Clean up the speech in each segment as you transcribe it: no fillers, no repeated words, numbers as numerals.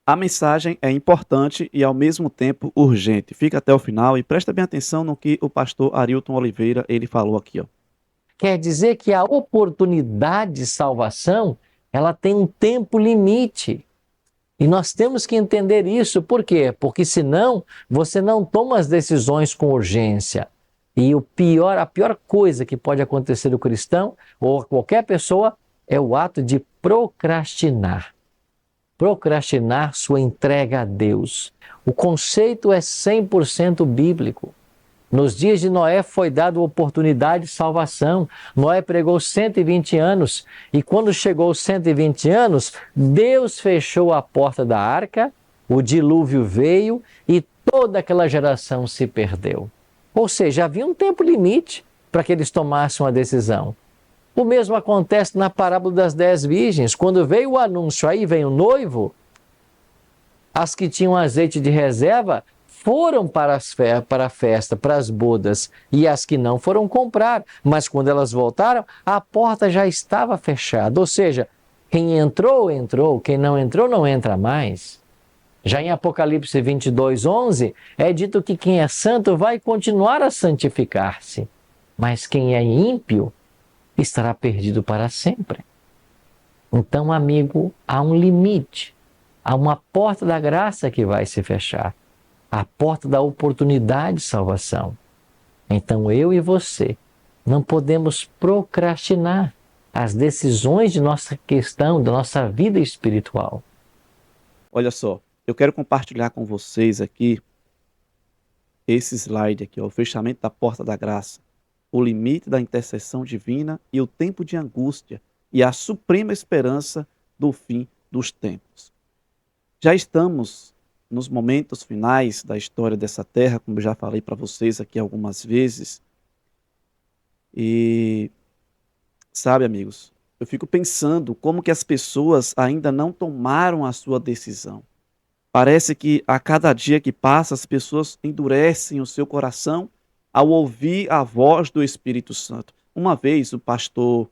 A mensagem é importante e ao mesmo tempo urgente. Fica até o final e presta bem atenção no que o pastor Arilton Oliveira ele falou aqui, ó. Quer dizer que a oportunidade de salvação, ela tem um tempo limite. E nós temos que entender isso. Por quê? Porque senão você não toma as decisões com urgência. E a pior coisa que pode acontecer ao cristão ou a qualquer pessoa é o ato de procrastinar. Procrastinar sua entrega a Deus. O conceito é 100% bíblico. Nos dias de Noé foi dada oportunidade de salvação. Noé pregou 120 anos e quando chegou os 120 anos, Deus fechou a porta da arca, o dilúvio veio e toda aquela geração se perdeu. Ou seja, havia um tempo limite para que eles tomassem uma decisão. O mesmo acontece na parábola das 10 virgens. Quando veio o anúncio, aí vem o noivo, as que tinham azeite de reserva foram para a festa, para as bodas, e as que não foram comprar. Mas quando elas voltaram, a porta já estava fechada. Ou seja, quem entrou, entrou, quem não entrou, não entra mais. Já em Apocalipse 22:11, é dito que quem é santo vai continuar a santificar-se, mas quem é ímpio estará perdido para sempre. Então, amigo, há um limite, há uma porta da graça que vai se fechar, a porta da oportunidade de salvação. Então, eu e você não podemos procrastinar as decisões de nossa questão, da nossa vida espiritual. Olha só, eu quero compartilhar com vocês aqui esse slide aqui, ó, o fechamento da porta da graça, o limite da intercessão divina e o tempo de angústia e a suprema esperança do fim dos tempos. Já estamos nos momentos finais da história dessa terra, como eu já falei para vocês aqui algumas vezes. E sabe, amigos, eu fico pensando como que as pessoas ainda não tomaram a sua decisão. Parece que a cada dia que passa as pessoas endurecem o seu coração ao ouvir a voz do Espírito Santo. Uma vez o pastor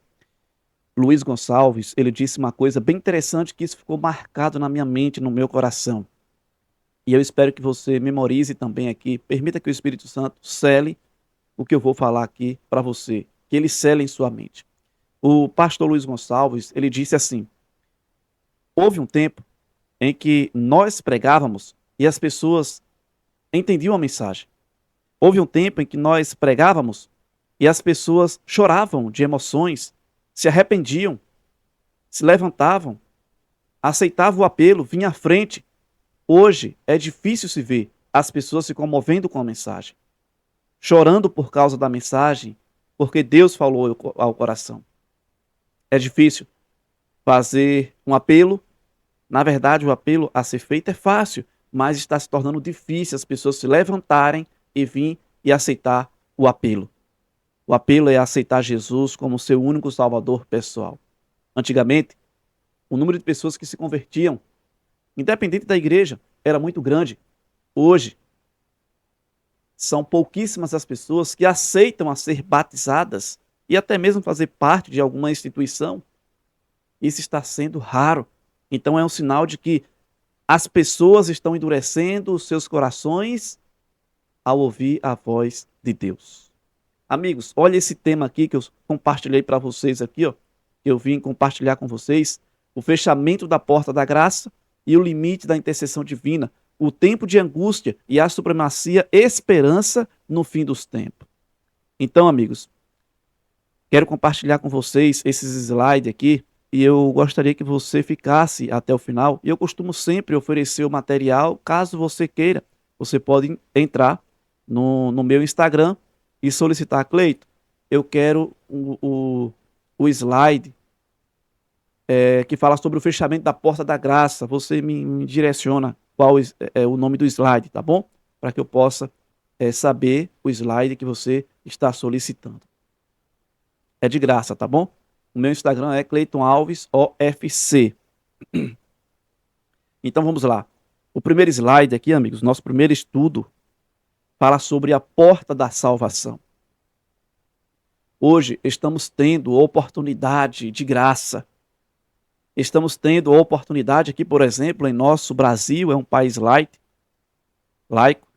Luiz Gonçalves, ele disse uma coisa bem interessante que isso ficou marcado na minha mente, no meu coração. E eu espero que você memorize também aqui, permita que o Espírito Santo cele o que eu vou falar aqui para você, que ele cele em sua mente. O pastor Luiz Gonçalves, ele disse assim: houve um tempo em que nós pregávamos e as pessoas entendiam a mensagem. Houve um tempo em que nós pregávamos e as pessoas choravam de emoções, se arrependiam, se levantavam, aceitavam o apelo, vinham à frente. Hoje é difícil se ver as pessoas se comovendo com a mensagem, chorando por causa da mensagem, porque Deus falou ao coração. É difícil fazer um apelo. Na verdade, o apelo a ser feito é fácil, mas está se tornando difícil as pessoas se levantarem e vir e aceitar o apelo. O apelo é aceitar Jesus como seu único salvador pessoal. Antigamente, o número de pessoas que se convertiam, independente da igreja, era muito grande. Hoje, são pouquíssimas as pessoas que aceitam a ser batizadas e até mesmo fazer parte de alguma instituição. Isso está sendo raro. Então é um sinal de que as pessoas estão endurecendo os seus corações ao ouvir a voz de Deus. Amigos, olha esse tema aqui que eu compartilhei para vocês aqui, ó, que eu vim compartilhar com vocês, o fechamento da porta da graça e o limite da intercessão divina, o tempo de angústia e a supremacia esperança no fim dos tempos. Então, amigos, quero compartilhar com vocês esses slides aqui e eu gostaria que você ficasse até o final. E eu costumo sempre oferecer o material, caso você queira. Você pode entrar no meu Instagram e solicitar: Cleito, eu quero o slide que fala sobre o fechamento da porta da graça. Você me direciona qual é o nome do slide, tá bom? Para que eu possa saber o slide que você está solicitando. É de graça, tá bom? O meu Instagram é Cleiton Alves OFC. Então vamos lá. O primeiro slide aqui, amigos, nosso primeiro estudo, fala sobre a porta da salvação. Hoje estamos tendo oportunidade de graça. Estamos tendo a oportunidade aqui, por exemplo, em nosso Brasil, é um país laico,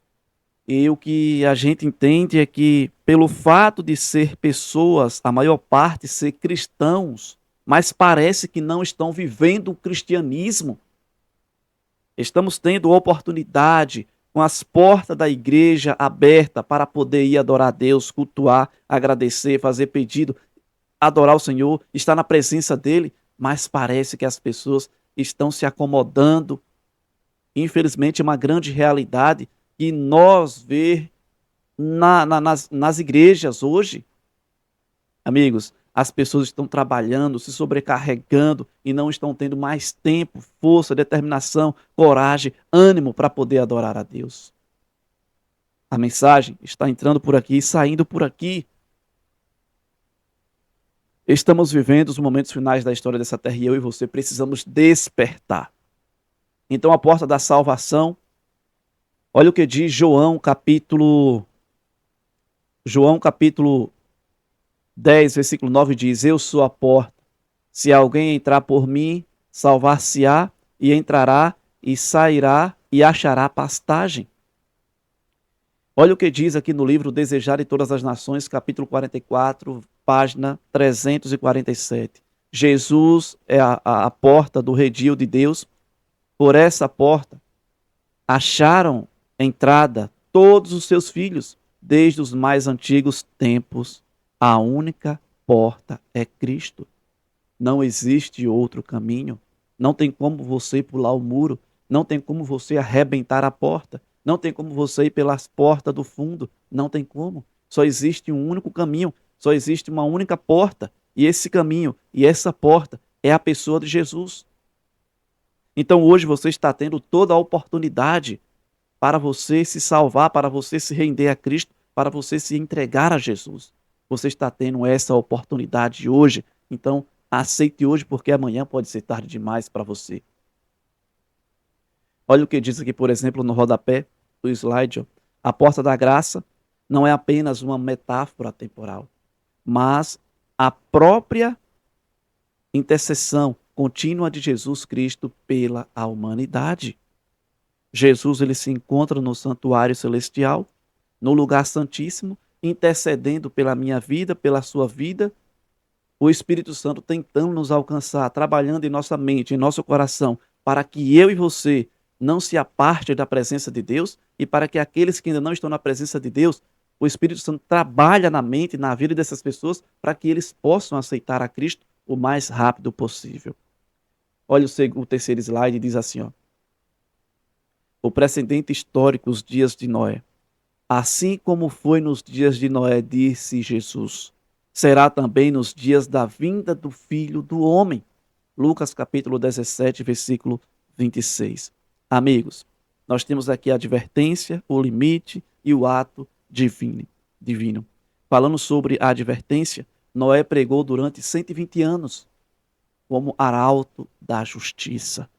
e o que a gente entende é que, pelo fato de ser pessoas, a maior parte ser cristãos, mas parece que não estão vivendo o cristianismo. Estamos tendo oportunidade com as portas da igreja abertas para poder ir adorar a Deus, cultuar, agradecer, fazer pedido, adorar o Senhor, estar na presença dele, mas parece que as pessoas estão se acomodando. Infelizmente, é uma grande realidade que nós vê nas igrejas hoje. Amigos, as pessoas estão trabalhando, se sobrecarregando e não estão tendo mais tempo, força, determinação, coragem, ânimo para poder adorar a Deus. A mensagem está entrando por aqui e saindo por aqui. Estamos vivendo os momentos finais da história dessa terra e eu e você precisamos despertar. Então, a porta da salvação, olha o que diz João capítulo 10, versículo 9 diz: Eu sou a porta. Se alguém entrar por mim, salvar-se-á e entrará e sairá e achará pastagem. Olha o que diz aqui no livro Desejar de Todas as Nações, capítulo 44, página 347. Jesus é a porta do redil de Deus. Por essa porta acharam entrada todos os seus filhos, desde os mais antigos tempos. A única porta é Cristo. Não existe outro caminho. Não tem como você pular o muro. Não tem como você arrebentar a porta. Não tem como você ir pelas portas do fundo. Não tem como. Só existe um único caminho. Só existe uma única porta. E esse caminho e essa porta é a pessoa de Jesus. Então hoje você está tendo toda a oportunidade para você se salvar, para você se render a Cristo, para você se entregar a Jesus. Você está tendo essa oportunidade hoje. Então aceite hoje, porque amanhã pode ser tarde demais para você. Olha o que diz aqui, por exemplo, no rodapé do slide. Ó. A porta da graça não é apenas uma metáfora temporal, mas a própria intercessão contínua de Jesus Cristo pela a humanidade. Jesus ele se encontra no santuário celestial, no lugar santíssimo, intercedendo pela minha vida, pela sua vida, o Espírito Santo tentando nos alcançar, trabalhando em nossa mente, em nosso coração, para que eu e você não se aparte da presença de Deus e para que aqueles que ainda não estão na presença de Deus, o Espírito Santo trabalha na mente e na vida dessas pessoas para que eles possam aceitar a Cristo o mais rápido possível. Olha o terceiro slide, diz assim, ó. O precedente histórico, os dias de Noé. Assim como foi nos dias de Noé, disse Jesus, será também nos dias da vinda do Filho do Homem. Lucas capítulo 17, versículo 26. Amigos, nós temos aqui a advertência, o limite e o ato divino. Falando sobre a advertência, Noé pregou durante 120 anos como arauto da justiça.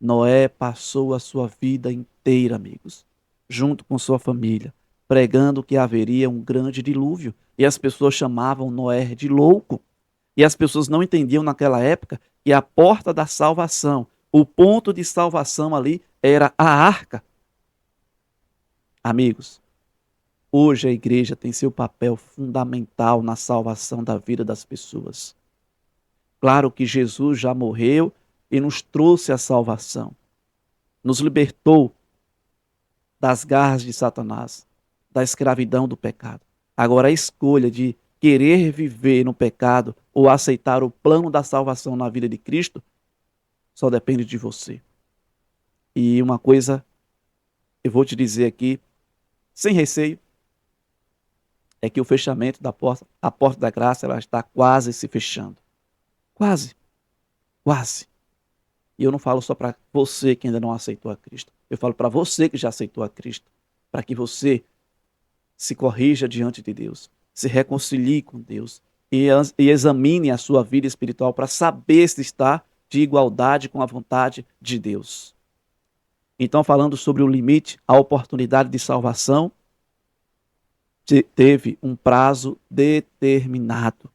Noé passou a sua vida inteira, amigos, junto com sua família, pregando que haveria um grande dilúvio. E as pessoas chamavam Noé de louco. E as pessoas não entendiam naquela época que a porta da salvação, o ponto de salvação ali era a arca. Amigos, hoje a igreja tem seu papel fundamental na salvação da vida das pessoas. Claro que Jesus já morreu e nos trouxe a salvação. Nos libertou das garras de Satanás, da escravidão do pecado. Agora a escolha de querer viver no pecado ou aceitar o plano da salvação na vida de Cristo só depende de você. E uma coisa eu vou te dizer aqui, sem receio, é que o fechamento da porta, a porta da graça, ela está quase se fechando. Quase. Quase. E eu não falo só para você que ainda não aceitou a Cristo. Eu falo para você que já aceitou a Cristo. Para que você se corrija diante de Deus. Se reconcilie com Deus. E examine a sua vida espiritual para saber se está de igualdade com a vontade de Deus. Então, falando sobre o limite, a oportunidade de salvação teve um prazo determinado.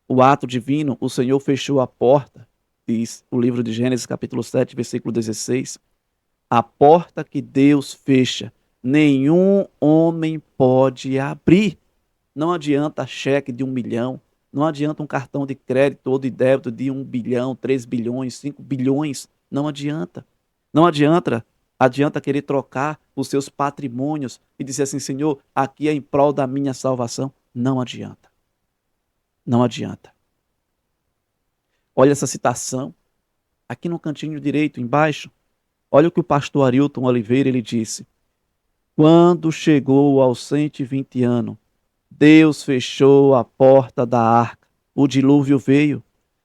O ato divino, o Senhor fechou a porta diz o livro de Gênesis, capítulo 7, versículo 16, a porta que Deus fecha, nenhum homem pode abrir. Não adianta cheque de 1 milhão, não adianta um cartão de crédito ou de débito de 1 bilhão, 3 bilhões, 5 bilhões, não adianta. Não adianta querer trocar os seus patrimônios e dizer assim, Senhor, aqui é em prol da minha salvação. Não adianta. Não adianta. Olha essa citação, aqui no cantinho direito, embaixo. Olha o que o pastor Arilton Oliveira ele disse. Quando chegou aos 120 anos, Deus fechou a porta da arca. O dilúvio veio.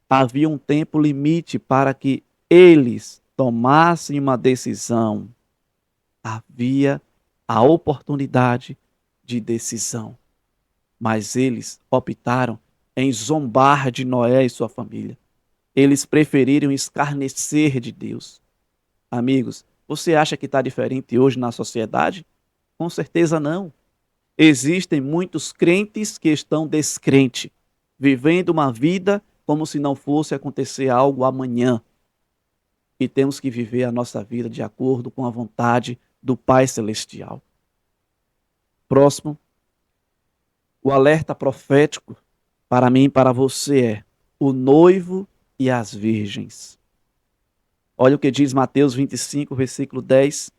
Havia um tempo limite para que eles tomassem uma decisão. Havia a oportunidade de decisão. Mas eles optaram em zombar de Noé e sua família. Eles preferiram escarnecer de Deus. Amigos, você acha que está diferente hoje na sociedade? Com certeza não. Existem muitos crentes que estão descrentes, vivendo uma vida como se não fosse acontecer algo amanhã. E temos que viver a nossa vida de acordo com a vontade do Pai Celestial. Próximo, o alerta profético para mim e para você é o noivo e as virgens. Olha o que diz Mateus 25, versículo 10.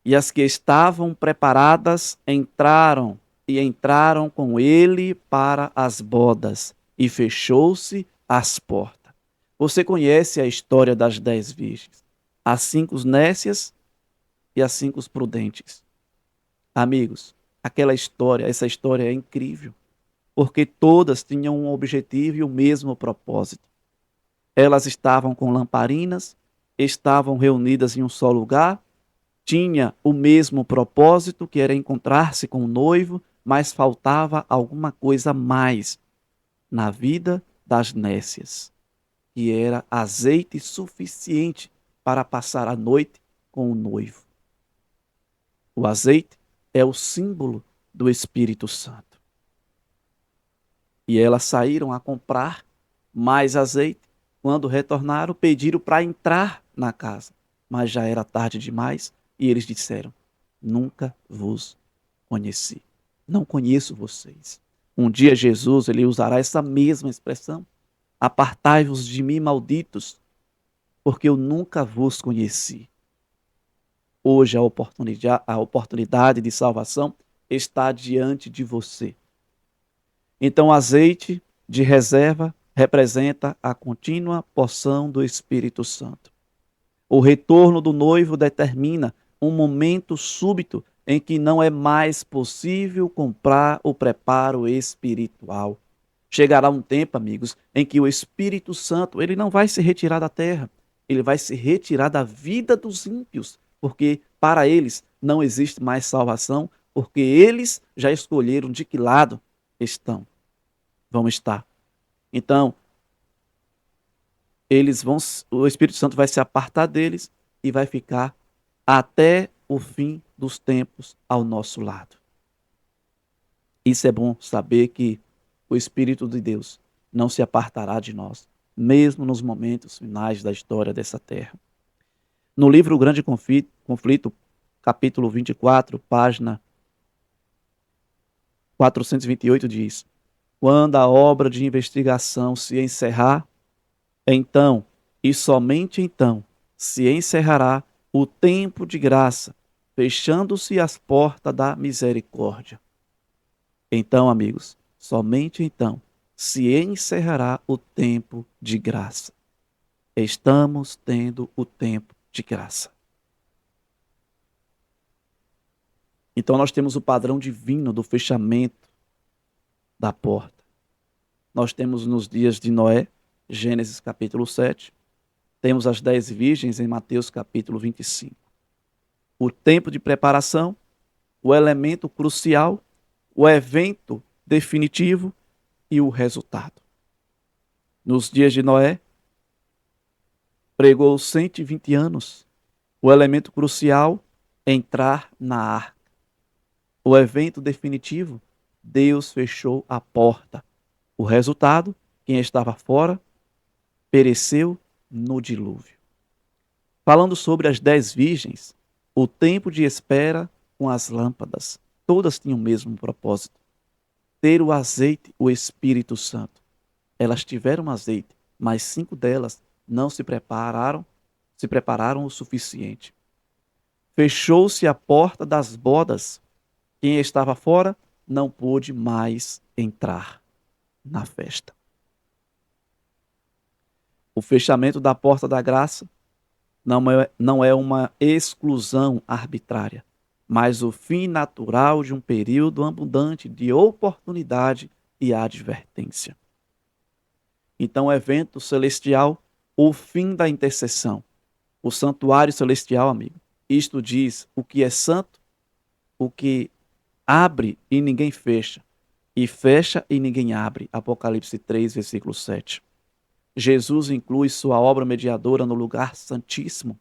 E as que estavam preparadas entraram com ele para as bodas, e fechou-se as portas. Você conhece a história das 10 virgens, as 5 nécias e as 5 prudentes. Amigos, essa história é incrível, porque todas tinham um objetivo e o mesmo propósito. Elas estavam com lamparinas, estavam reunidas em um só lugar, tinha o mesmo propósito, que era encontrar-se com o noivo, mas faltava alguma coisa mais na vida das nécias, que era azeite suficiente para passar a noite com o noivo. O azeite é o símbolo do Espírito Santo. E elas saíram a comprar mais azeite. Quando retornaram, pediram para entrar na casa, mas já era tarde demais. E eles disseram, nunca vos conheci. Não conheço vocês. Um dia Jesus ele usará essa mesma expressão. Apartai-vos de mim, malditos, porque eu nunca vos conheci. Hoje a oportunidade de salvação está diante de você. Então o azeite de reserva representa a contínua porção do Espírito Santo. O retorno do noivo determina um momento súbito em que não é mais possível comprar o preparo espiritual. Chegará um tempo, amigos, em que o Espírito Santo ele não vai se retirar da terra, ele vai se retirar da vida dos ímpios, porque para eles não existe mais salvação, porque eles já escolheram de que lado vão estar. Então, o Espírito Santo vai se apartar deles e vai ficar até o fim dos tempos ao nosso lado. Isso é bom saber que o Espírito de Deus não se apartará de nós, mesmo nos momentos finais da história dessa terra. No livro O Grande Conflito, capítulo 24, página 428, diz: quando a obra de investigação se encerrar, então, e somente então, se encerrará o tempo de graça, fechando-se as portas da misericórdia. Então, amigos, somente então se encerrará o tempo de graça. Estamos tendo o tempo de graça. Então, nós temos o padrão divino do fechamento da porta. Nós temos nos dias de Noé, Gênesis capítulo 7, temos as 10 virgens em Mateus capítulo 25. O tempo de preparação, o elemento crucial, o evento definitivo e o resultado. Nos dias de Noé, pregou 120 anos. O elemento crucial, entrar na arca. O evento definitivo, Deus fechou a porta. O resultado, quem estava fora, pereceu no dilúvio. Falando sobre as 10 virgens, o tempo de espera com as lâmpadas, todas tinham o mesmo propósito: ter o azeite, o Espírito Santo. Elas tiveram azeite, mas 5 delas não se prepararam o suficiente. Fechou-se a porta das bodas. Quem estava fora não pôde mais entrar na festa. O fechamento da porta da graça não é uma exclusão arbitrária, mas o fim natural de um período abundante de oportunidade e advertência. Então, o evento celestial, o fim da intercessão, o santuário celestial, amigo, isto diz o que é santo, o que abre e ninguém fecha, e fecha e ninguém abre. Apocalipse 3, versículo 7. Jesus inclui sua obra mediadora no lugar santíssimo.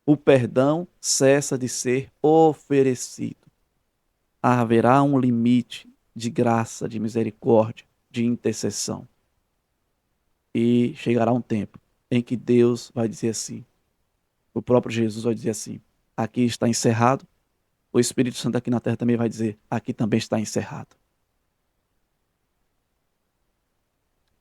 O perdão cessa de ser oferecido. Haverá um limite de graça, de misericórdia, de intercessão. E chegará um tempo em que Deus vai dizer assim, o próprio Jesus vai dizer assim: aqui está encerrado. O Espírito Santo aqui na terra também vai dizer: aqui também está encerrado.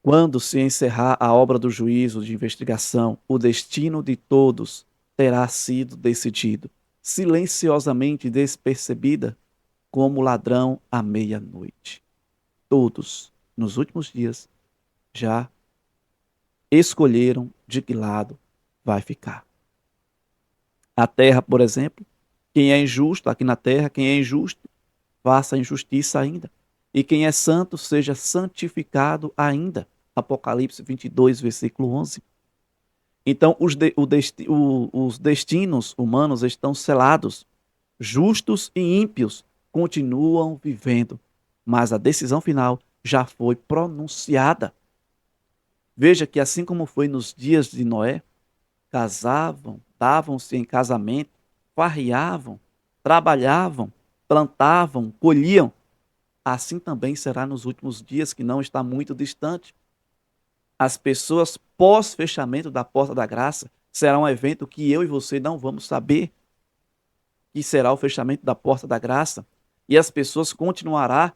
Quando se encerrar a obra do juízo de investigação, o destino de todos terá sido decidido, silenciosamente despercebida, como ladrão à meia-noite. Todos, nos últimos dias, já escolheram de que lado vai ficar. A terra, por exemplo, quem é injusto aqui na terra, quem é injusto, faça injustiça ainda. E quem é santo, seja santificado ainda. Apocalipse 22, versículo 11. Então, os destinos humanos estão selados. Justos e ímpios continuam vivendo, mas a decisão final já foi pronunciada. Veja que assim como foi nos dias de Noé, casavam, davam-se em casamento, farreavam, trabalhavam, plantavam, colhiam. Assim também será nos últimos dias, que não está muito distante. As pessoas pós-fechamento da porta da graça será um evento que eu e você não vamos saber, que será o fechamento da porta da graça, e as pessoas continuarão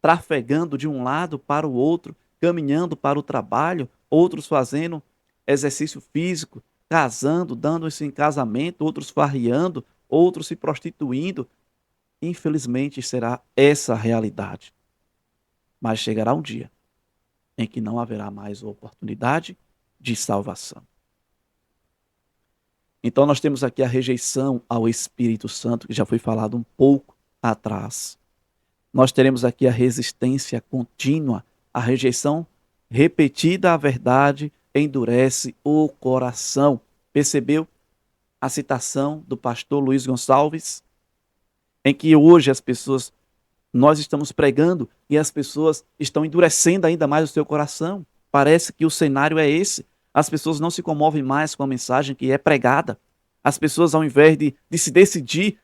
trafegando de um lado para o outro, caminhando para o trabalho, outros fazendo exercício físico, casando, dando-se em casamento, outros farriando, outros se prostituindo. Infelizmente será essa a realidade. Mas chegará um dia em que não haverá mais oportunidade de salvação. Então nós temos aqui a rejeição ao Espírito Santo, que já foi falado um pouco atrás. Nós teremos aqui a resistência contínua, a rejeição repetida à verdade endurece o coração. Percebeu a citação do pastor Luiz Gonçalves? Em que hoje nós estamos pregando e as pessoas estão endurecendo ainda mais o seu coração. Parece que o cenário é esse. As pessoas não se comovem mais com a mensagem que é pregada. As pessoas, ao invés de se decidir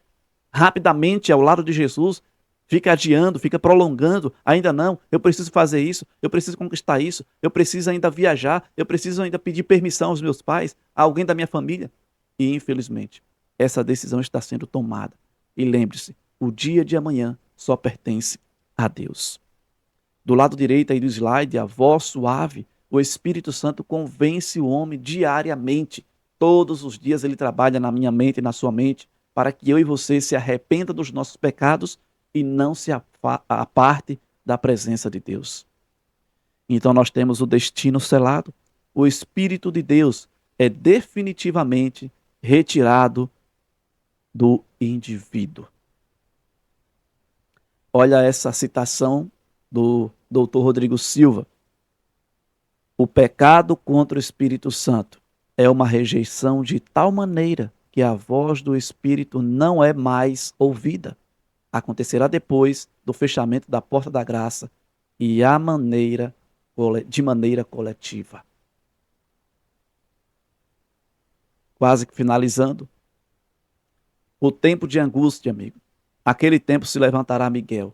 rapidamente ao lado de Jesus, fica adiando, fica prolongando. Ainda não, eu preciso fazer isso, eu preciso conquistar isso, eu preciso ainda viajar, eu preciso ainda pedir permissão aos meus pais, a alguém da minha família. E, infelizmente, essa decisão está sendo tomada. E lembre-se, o dia de amanhã só pertence a Deus. Do lado direito aí do slide, a voz suave, o Espírito Santo convence o homem diariamente. Todos os dias ele trabalha na minha mente e na sua mente, para que eu e você se arrependa dos nossos pecados e não se aparte da presença de Deus. Então nós temos o destino selado. O Espírito de Deus é definitivamente retirado do indivíduo. Olha essa citação do Dr. Rodrigo Silva. O pecado contra o Espírito Santo é uma rejeição de tal maneira que a voz do Espírito não é mais ouvida. Acontecerá depois do fechamento da porta da graça e de maneira coletiva. Quase que finalizando. O tempo de angústia, amigo. Aquele tempo se levantará Miguel.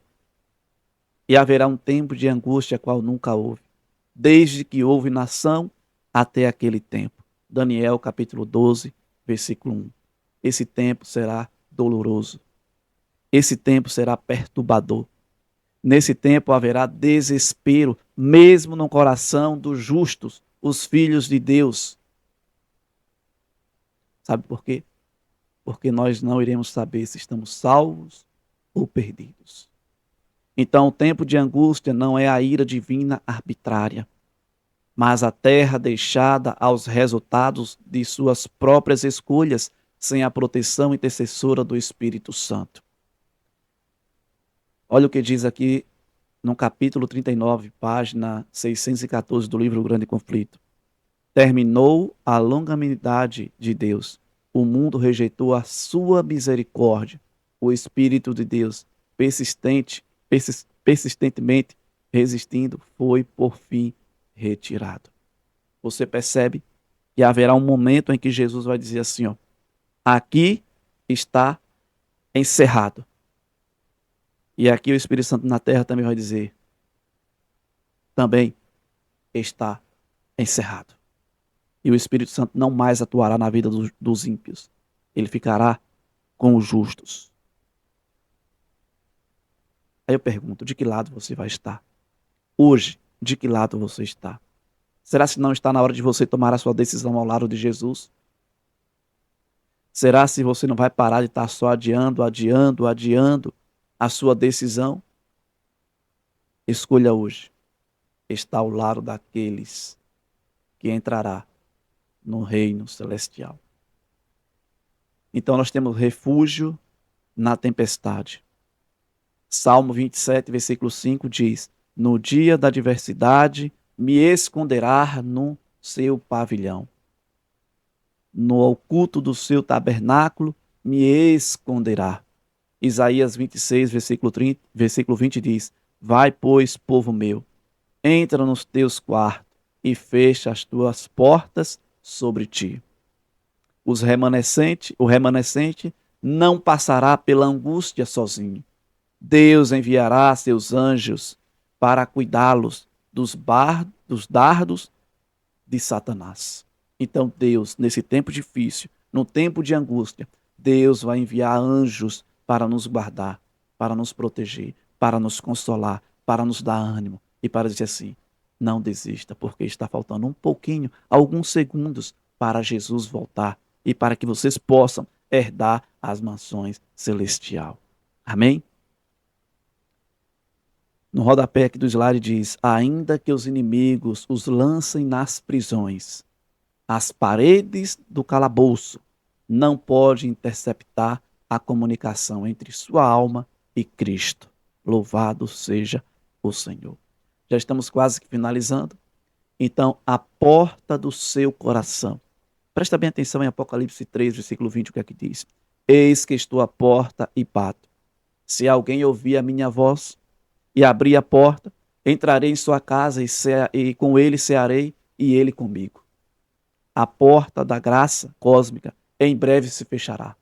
E haverá um tempo de angústia qual nunca houve, desde que houve nação até aquele tempo. Daniel capítulo 12, versículo 1. Esse tempo será doloroso. Esse tempo será perturbador. Nesse tempo haverá desespero, mesmo no coração dos justos, os filhos de Deus. Sabe por quê? Porque nós não iremos saber se estamos salvos ou perdidos. Então, o tempo de angústia não é a ira divina arbitrária, mas a terra deixada aos resultados de suas próprias escolhas, sem a proteção intercessora do Espírito Santo. Olha o que diz aqui no capítulo 39, página 614 do livro O Grande Conflito. Terminou a longanimidade de Deus. O mundo rejeitou a sua misericórdia. O Espírito de Deus, persistentemente resistindo, foi por fim retirado. Você percebe que haverá um momento em que Jesus vai dizer assim, ó, aqui está encerrado. E aqui o Espírito Santo na terra também vai dizer, também está encerrado. E o Espírito Santo não mais atuará na vida dos ímpios. Ele ficará com os justos. Aí eu pergunto, de que lado você vai estar? Hoje, de que lado você está? Será que não está na hora de você tomar a sua decisão ao lado de Jesus? Será se você não vai parar de estar só adiando a sua decisão? Escolha hoje estar ao lado daqueles que entrará no reino celestial. Então nós temos refúgio na tempestade. Salmo 27, versículo 5 diz, no dia da adversidade me esconderá no seu pavilhão. No oculto do seu tabernáculo me esconderá. Isaías 26, versículo 20 diz, vai, pois, povo meu, entra nos teus quartos e fecha as tuas portas sobre ti. O remanescente não passará pela angústia sozinho. Deus enviará seus anjos para cuidá-los dos dardos de Satanás. Então Deus, nesse tempo difícil, no tempo de angústia, Deus vai enviar anjos para nos guardar, para nos proteger, para nos consolar, para nos dar ânimo e para dizer assim, não desista, porque está faltando um pouquinho, alguns segundos para Jesus voltar e para que vocês possam herdar as mansões celestiais. Amém? No rodapé aqui do slide diz, ainda que os inimigos os lancem nas prisões, as paredes do calabouço não podem interceptar a comunicação entre sua alma e Cristo. Louvado seja o Senhor. Já estamos quase que finalizando. Então, a porta do seu coração. Presta bem atenção em Apocalipse 3, versículo 20, o que é que diz? Eis que estou à porta e bato. Se alguém ouvir a minha voz e abrir a porta, entrarei em sua casa e com ele cearei e ele comigo. A porta da graça cósmica em breve se fechará.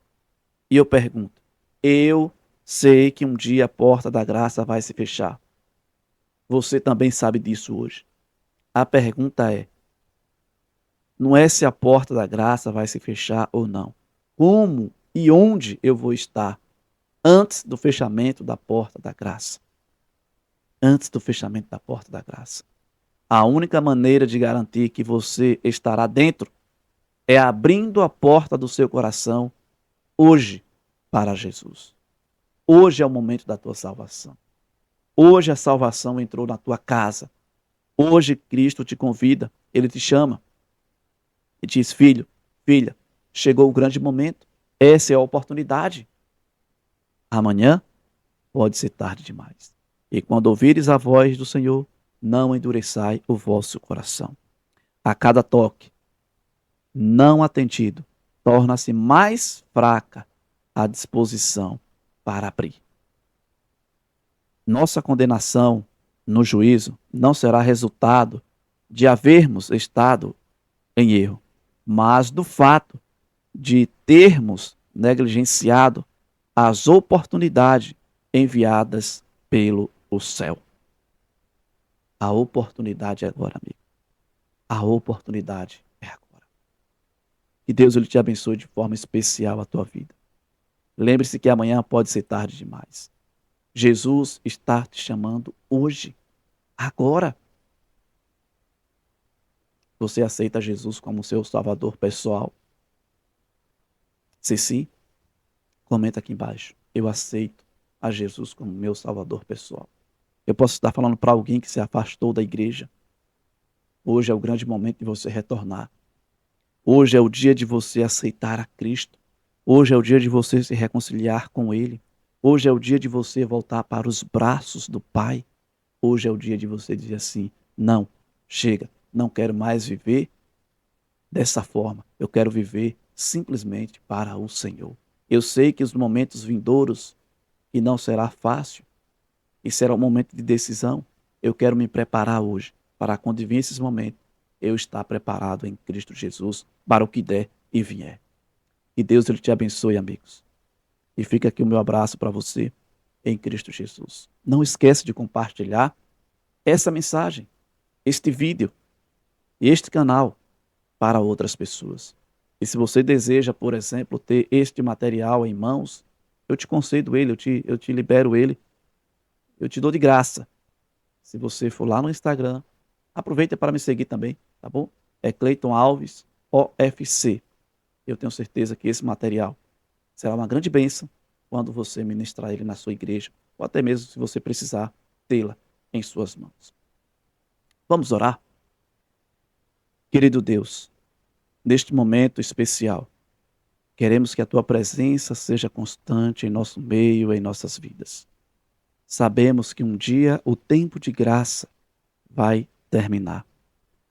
E eu pergunto, eu sei que um dia a porta da graça vai se fechar. Você também sabe disso hoje. A pergunta é, não é se a porta da graça vai se fechar ou não. Como e onde eu vou estar antes do fechamento da porta da graça? Antes do fechamento da porta da graça. A única maneira de garantir que você estará dentro é abrindo a porta do seu coração hoje para Jesus. Hoje é o momento da tua salvação. Hoje a salvação entrou na tua casa. Hoje Cristo te convida, Ele te chama e diz, filho, filha, chegou o grande momento, essa é a oportunidade. Amanhã pode ser tarde demais. E quando ouvires a voz do Senhor, não endureçai o vosso coração. A cada toque não atendido, torna-se mais fraca a disposição para abrir. Nossa condenação no juízo não será resultado de havermos estado em erro, mas do fato de termos negligenciado as oportunidades enviadas pelo céu. A oportunidade é agora, amigo. A oportunidade é agora. Que Deus ele te abençoe de forma especial a tua vida. Lembre-se que amanhã pode ser tarde demais. Jesus está te chamando hoje, agora. Você aceita Jesus como seu salvador pessoal? Se sim, comenta aqui embaixo. Eu aceito a Jesus como meu salvador pessoal. Eu posso estar falando para alguém que se afastou da igreja. Hoje é o grande momento de você retornar. Hoje é o dia de você aceitar a Cristo. Hoje é o dia de você se reconciliar com Ele. Hoje é o dia de você voltar para os braços do Pai. Hoje é o dia de você dizer assim: não, chega, não quero mais viver dessa forma. Eu quero viver simplesmente para o Senhor. Eu sei que os momentos vindouros, e não será fácil, e será um momento de decisão. Eu quero me preparar hoje para quando vir esses momentos, eu estar preparado em Cristo Jesus para o que der e vier. Que Deus ele te abençoe, amigos. E fica aqui o meu abraço para você em Cristo Jesus. Não esqueça de compartilhar essa mensagem, este vídeo e este canal para outras pessoas. E se você deseja, por exemplo, ter este material em mãos, eu te concedo ele, eu te libero ele, eu te dou de graça. Se você for lá no Instagram, aproveita para me seguir também, tá bom? É Cleiton Alves OFC. Eu tenho certeza que esse material será uma grande bênção quando você ministrar ele na sua igreja, ou até mesmo se você precisar tê-la em suas mãos. Vamos orar? Querido Deus, neste momento especial, queremos que a tua presença seja constante em nosso meio, em nossas vidas. Sabemos que um dia o tempo de graça vai terminar.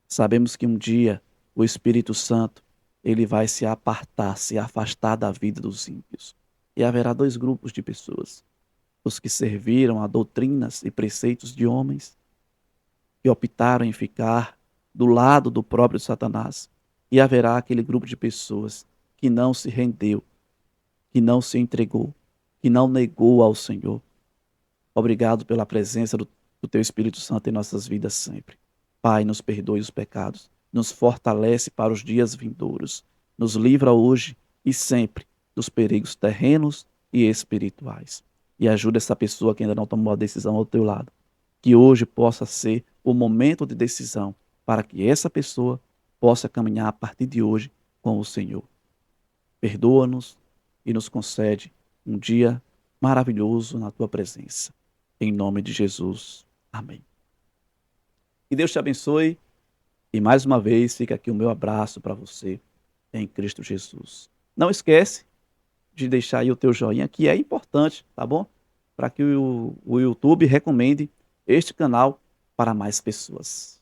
Sabemos que um dia o Espírito Santo ele vai se apartar, se afastar da vida dos ímpios. E haverá dois grupos de pessoas: os que serviram a doutrinas e preceitos de homens, que optaram em ficar do lado do próprio Satanás, e haverá aquele grupo de pessoas que não se rendeu, que não se entregou, que não negou ao Senhor. Obrigado pela presença do Teu Espírito Santo em nossas vidas sempre. Pai, nos perdoe os pecados, nos fortalece para os dias vindouros, nos livra hoje e sempre dos perigos terrenos e espirituais. E ajuda essa pessoa que ainda não tomou a decisão ao Teu lado, que hoje possa ser o momento de decisão para que essa pessoa possa caminhar a partir de hoje com o Senhor. Perdoa-nos e nos concede um dia maravilhoso na Tua presença. Em nome de Jesus. Amém. Que Deus te abençoe e mais uma vez fica aqui o meu abraço para você em Cristo Jesus. Não esquece de deixar aí o teu joinha, que é importante, tá bom? Para que o YouTube recomende este canal para mais pessoas.